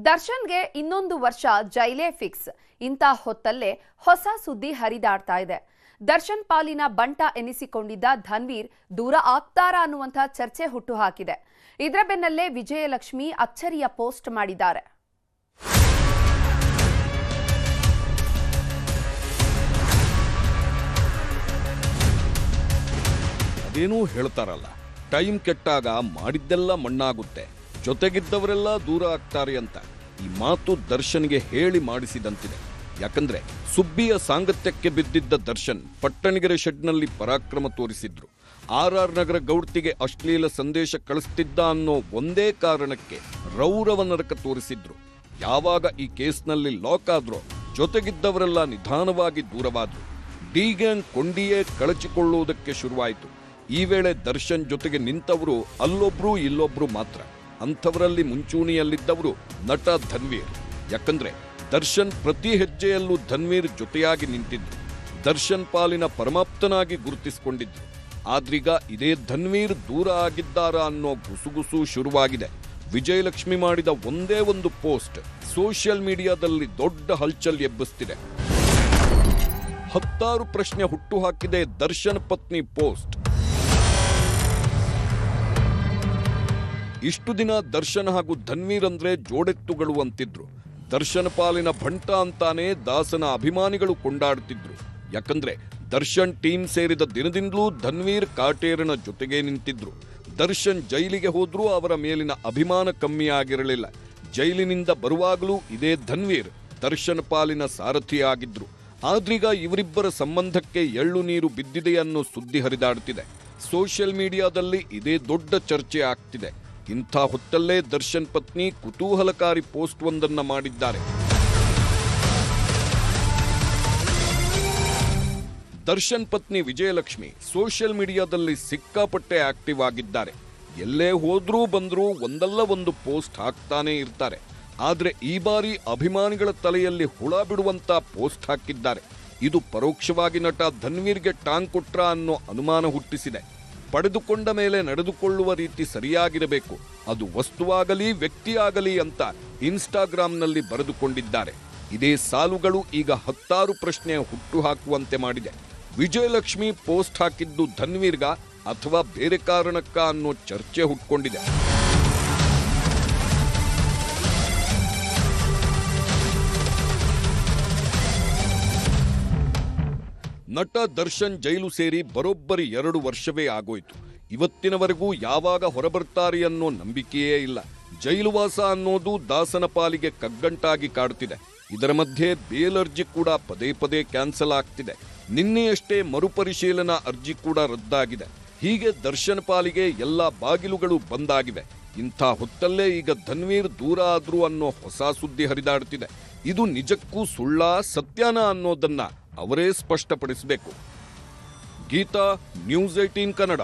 ದರ್ಶನ್ಗೆ ಇನ್ನೊಂದು ವರ್ಷ ಜೈಲೇ ಫಿಕ್ಸ್. ಇಂಥ ಹೊತ್ತಲ್ಲೇ ಹೊಸ ಸುದ್ದಿ ಹರಿದಾಡ್ತಾ ಇದೆ. ದರ್ಶನ್ ಪಾಲಿನ ಬಂಟ ಎನಿಸಿಕೊಂಡಿದ್ದ ಧನ್ವೀರ್ ದೂರ ಆಗ್ತಾರಾ ಅನ್ನುವಂಥ ಚರ್ಚೆ ಹುಟ್ಟುಹಾಕಿದೆ. ಇದರ ಬೆನ್ನಲ್ಲೇ ವಿಜಯಲಕ್ಷ್ಮಿ ಅಚ್ಚರಿಯ ಪೋಸ್ಟ್ ಮಾಡಿದ್ದಾರೆ. ಅದೇನೂ ಹೇಳ್ತಾರಲ್ಲ, ಟೈಮ್ ಕೆಟ್ಟಾಗ ಮಾಡಿದ್ದೆಲ್ಲ ಮಣ್ಣಾಗುತ್ತೆ, ಜೊತೆಗಿದ್ದವರೆಲ್ಲ ದೂರ ಆಗ್ತಾರೆ ಅಂತ. ಈ ಮಾತು ದರ್ಶನ್ಗೆ ಹೇಳಿ ಮಾಡಿಸಿದಂತಿದೆ. ಯಾಕಂದ್ರೆ ಸುಬ್ಬಿಯ ಸಾಂಗತ್ಯಕ್ಕೆ ಬಿದ್ದಿದ್ದ ದರ್ಶನ್ ಪಟ್ಟಣಗೆರೆ ಶೆಡ್ನಲ್ಲಿ ಪರಾಕ್ರಮ ತೋರಿಸಿದ್ರು. ಆರ್ ನಗರ ಗೌಡ್ತಿಗೆ ಅಶ್ಲೀಲ ಸಂದೇಶ ಕಳಿಸ್ತಿದ್ದ ಅನ್ನೋ ಒಂದೇ ಕಾರಣಕ್ಕೆ ರೌರವ ನರಕ ತೋರಿಸಿದ್ರು. ಯಾವಾಗ ಈ ಕೇಸ್ನಲ್ಲಿ ಲಾಕ್ ಆದ್ರೋ ಜೊತೆಗಿದ್ದವರೆಲ್ಲ ನಿಧಾನವಾಗಿ ದೂರವಾದ್ರು. ಡಿ ಗ್ಯಾಂಗ್ ಕೊಂಡಿಯೇ ಕಳಚಿಕೊಳ್ಳುವುದಕ್ಕೆ ಶುರುವಾಯಿತು. ಈ ವೇಳೆ ದರ್ಶನ್ ಜೊತೆಗೆ ನಿಂತವರು ಅಲ್ಲೊಬ್ರು ಇಲ್ಲೊಬ್ರು ಮಾತ್ರ. ಅಂಥವರಲ್ಲಿ ಮುಂಚೂಣಿಯಲ್ಲಿದ್ದವರು ನಟ ಧನ್ವೀರ್. ಯಾಕಂದ್ರೆ ದರ್ಶನ್ ಪ್ರತಿ ಹೆಜ್ಜೆಯಲ್ಲೂ ಧನ್ವೀರ್ ಜೊತೆಯಾಗಿ ನಿಂತಿದ್ರು. ದರ್ಶನ್ ಪಾಲಿನ ಪರಮಾಪ್ತನಾಗಿ ಗುರುತಿಸಿಕೊಂಡಿದ್ರು. ಆದ್ರೀಗ ಇದೇ ಧನ್ವೀರ್ ದೂರ ಆಗಿದ್ದಾರಾ ಅನ್ನೋ ಗುಸುಗುಸು ಶುರುವಾಗಿದೆ. ವಿಜಯಲಕ್ಷ್ಮಿ ಮಾಡಿದ ಒಂದೇ ಒಂದು ಪೋಸ್ಟ್ ಸೋಷಿಯಲ್ ಮೀಡಿಯಾದಲ್ಲಿ ದೊಡ್ಡ ಹಲ್ಚಲ್ ಎಬ್ಬಿಸ್ತಿದೆ. 10 ಪ್ರಶ್ನೆ ಹುಟ್ಟುಹಾಕಿದೆ ದರ್ಶನ್ ಪತ್ನಿ ಪೋಸ್ಟ್. ಇಷ್ಟು ದಿನ ದರ್ಶನ್ ಹಾಗೂ ಧನ್ವೀರ್ ಅಂದ್ರೆ ಜೋಡೆತ್ತುಗಳು ಅಂತಿದ್ರು. ದರ್ಶನ್ ಪಾಲಿನ ಭಂಟ ಅಂತಾನೆ ದಾಸನ ಅಭಿಮಾನಿಗಳು ಕೊಂಡಾಡ್ತಿದ್ರು. ಯಾಕಂದ್ರೆ ದರ್ಶನ್ ಟೀಮ್ ಸೇರಿದ ದಿನದಿಂದಲೂ ಧನ್ವೀರ್ ಕಾಟೇರನ ಜೊತೆಗೆ ನಿಂತಿದ್ರು. ದರ್ಶನ್ ಜೈಲಿಗೆ ಹೋದ್ರೂ ಅವರ ಮೇಲಿನ ಅಭಿಮಾನ ಕಮ್ಮಿ ಆಗಿರಲಿಲ್ಲ. ಜೈಲಿನಿಂದ ಬರುವಾಗಲೂ ಇದೇ ಧನ್ವೀರ್ ದರ್ಶನ್ ಪಾಲಿನ ಸಾರಥಿಯಾಗಿದ್ರು. ಆದ್ರೀಗ ಇವರಿಬ್ಬರ ಸಂಬಂಧಕ್ಕೆ ಎಳ್ಳು ನೀರು ಬಿದ್ದಿದೆ ಅನ್ನೋ ಸುದ್ದಿ ಹರಿದಾಡ್ತಿದೆ. ಸೋಷಿಯಲ್ ಮೀಡಿಯಾದಲ್ಲಿ ಇದೇ ದೊಡ್ಡ ಚರ್ಚೆ ಆಗ್ತಿದೆ. ಇಂಥ ಹೊತ್ತಲ್ಲೇ ದರ್ಶನ್ ಪತ್ನಿ ಕುತೂಹಲಕಾರಿ ಪೋಸ್ಟ್ ಒಂದನ್ನ ಮಾಡಿದ್ದಾರೆ. ದರ್ಶನ್ ಪತ್ನಿ ವಿಜಯಲಕ್ಷ್ಮಿ ಸೋಷಿಯಲ್ ಮೀಡಿಯಾದಲ್ಲಿ ಸಿಕ್ಕಾಪಟ್ಟೆ ಆಕ್ಟಿವ್ ಆಗಿದ್ದಾರೆ. ಎಲ್ಲೇ ಹೋದ್ರೂ ಬಂದ್ರೂ ಒಂದಲ್ಲ ಒಂದು ಪೋಸ್ಟ್ ಹಾಕ್ತಾನೆ ಇರ್ತಾರೆ. ಆದ್ರೆ ಈ ಬಾರಿ ಅಭಿಮಾನಿಗಳ ತಲೆಯಲ್ಲಿ ಹುಳ ಬಿಡುವಂತ ಪೋಸ್ಟ್ ಹಾಕಿದ್ದಾರೆ. ಇದು ಪರೋಕ್ಷವಾಗಿ ನಟ ಧನ್ವೀರ್ಗೆ ಟಾಂಗ್ ಕೊಟ್ರ ಅನ್ನೋ ಅನುಮಾನ ಹುಟ್ಟಿಸಿದೆ. ಪಡೆದುಕೊಂಡ ಮೇಲೆ ನಡೆದುಕೊಳ್ಳುವ ರೀತಿ ಸರಿಯಾಗಿರಬೇಕು, ಅದು ವಸ್ತುವಾಗಲಿ ವ್ಯಕ್ತಿಯಾಗಲಿ ಅಂತ ಇನ್ಸ್ಟಾಗ್ರಾಂನಲ್ಲಿ ಬರೆದುಕೊಂಡಿದ್ದಾರೆ. ಇದೇ ಸಾಲುಗಳು ಈಗ 10 ಪ್ರಶ್ನೆ ಹುಟ್ಟುಹಾಕುವಂತೆ ಮಾಡಿದೆ. ವಿಜಯಲಕ್ಷ್ಮಿ ಪೋಸ್ಟ್ ಹಾಕಿದ್ದು ಧನ್ವೀರ್ಗ ಅಥವಾ ಬೇರೆ ಕಾರಣಕ್ಕ ಅನ್ನೋ ಚರ್ಚೆ ಹುಟ್ಕೊಂಡಿದೆ. ನಟ ದರ್ಶನ್ ಜೈಲು ಸೇರಿ ಬರೋಬ್ಬರಿ 2 ವರ್ಷವೇ ಆಗೋಯ್ತು. ಇವತ್ತಿನವರೆಗೂ ಯಾವಾಗ ಹೊರಬರ್ತಾರೆ ಅನ್ನೋ ನಂಬಿಕೆಯೇ ಇಲ್ಲ. ಜೈಲುವಾಸ ಅನ್ನೋದು ದಾಸನ ಪಾಲಿಗೆ ಕಗ್ಗಂಟಾಗಿ ಕಾಡುತ್ತಿದೆ. ಇದರ ಮಧ್ಯೆ ಬೇಲ್ ಅರ್ಜಿ ಕೂಡ ಪದೇ ಪದೇ ಕ್ಯಾನ್ಸಲ್ ಆಗ್ತಿದೆ. ನಿನ್ನೆಯಷ್ಟೇ ಮರುಪರಿಶೀಲನಾ ಅರ್ಜಿ ಕೂಡ ರದ್ದಾಗಿದೆ. ಹೀಗೆ ದರ್ಶನ್ ಪಾಲಿಗೆ ಎಲ್ಲ ಬಾಗಿಲುಗಳು ಬಂದಾಗಿವೆ. ಇಂಥ ಹೊತ್ತಲ್ಲೇ ಈಗ ಧನ್ವೀರ್ ದೂರ ಆದ್ರು ಅನ್ನೋ ಹೊಸ ಸುದ್ದಿ ಹರಿದಾಡ್ತಿದೆ. ಇದು ನಿಜಕ್ಕೂ ಸುಳ್ಳ ಸತ್ಯನ ಅನ್ನೋದನ್ನ ಅವರೇ ಸ್ಪಷ್ಟಪಡಿಸಬೇಕು. ಗೀತಾ, ನ್ಯೂಸ್ 18 ಕನ್ನಡ.